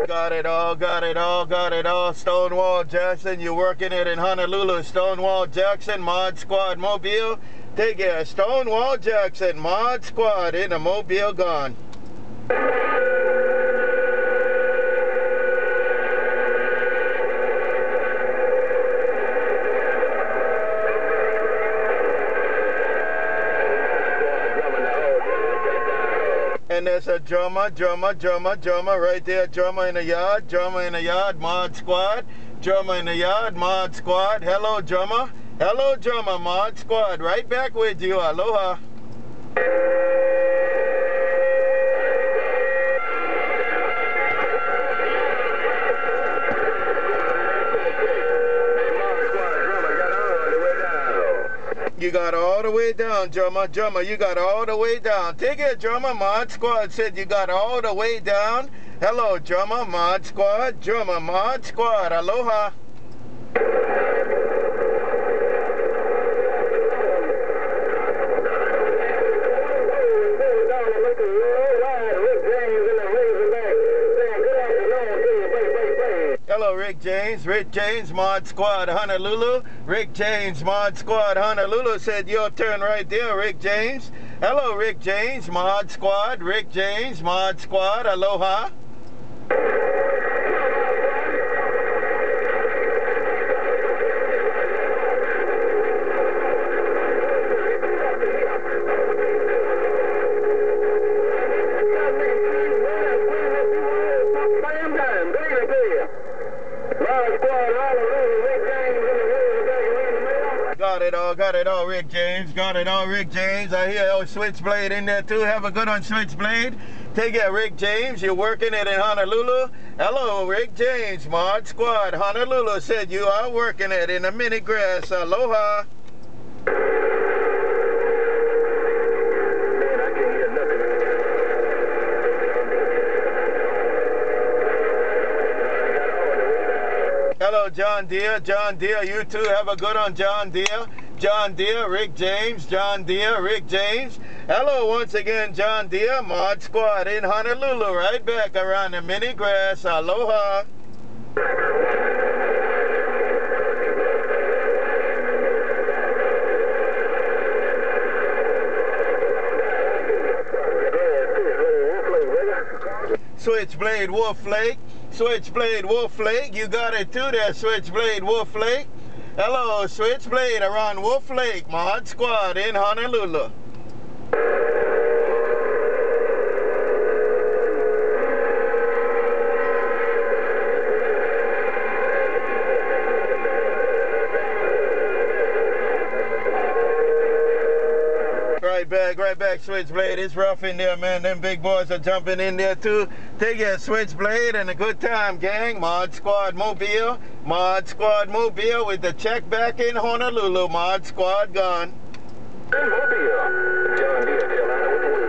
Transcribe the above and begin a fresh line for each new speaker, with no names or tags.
Got it all, got it all, got it all. StoneWallJackson, you're working it in Honolulu. StoneWallJackson, Mod Squad, Mobile. Take care. StoneWallJackson, Mod Squad in the Mobile gone. And there's a drummer right there. Drummer in the yard, Mod Squad. Drummer in the yard, Mod Squad. Hello, drummer. Hello, drummer, Mod Squad. Right back with you. Aloha. You got all the way down, drummer. Drummer, you got all the way down. Take it, drummer. Mod Squad said you got all the way down. Hello, drummer. Mod Squad. Drummer, Mod Squad. Aloha. Hello, RickJames, Mod Squad, Honolulu. RickJames, Mod Squad, Honolulu said your turn right there, RickJames. Hello, RickJames, Mod Squad, RickJames, Mod Squad, aloha. Got it all, RickJames. Got it all, RickJames. I hear SwitchBlade in there too. Have a good one, SwitchBlade. Take care, RickJames. You're working it in Honolulu. Hello, RickJames, Mod Squad. Honolulu said you are working it in the mini grass. Aloha. Hello, John Deere. John Deere, you too. Have a good one, John Deere. John Deere, RickJames, John Deere, RickJames. Hello once again, John Deere, Mod Squad in Honolulu. Right back around the mini grass. Aloha. SwitchBlade Wolf Lake. SwitchBlade Wolf Lake. You got it too there, SwitchBlade Wolf Lake. Hello, SwitchBlade around Wolf Lake, Mod Squad in Honolulu. Right back, SwitchBlade. It's rough in there, man. Them big boys are jumping in there too. Take your SwitchBlade and a good time, gang. Mod Squad Mobile. Mod Squad Mobile with the check back in Honolulu. Mod Squad gone.
Mobile. John Deere, Carolina with the